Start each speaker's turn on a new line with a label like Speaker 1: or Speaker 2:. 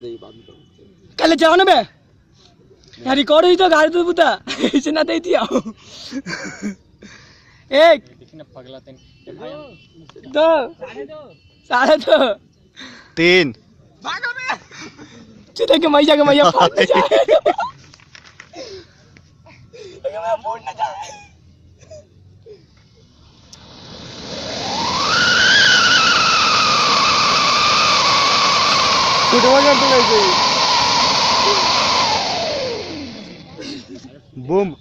Speaker 1: कल जाओ ना बे यार रिकॉर्ड हुई तो गाड़ी तो बुता इसे ना दे दिया एक
Speaker 2: पगला
Speaker 1: दो साढ़े दो
Speaker 3: तीन
Speaker 1: चुदे के मैया फट जाए मैं फूट ना जाए
Speaker 3: फुटबॉल करते वैसे बूम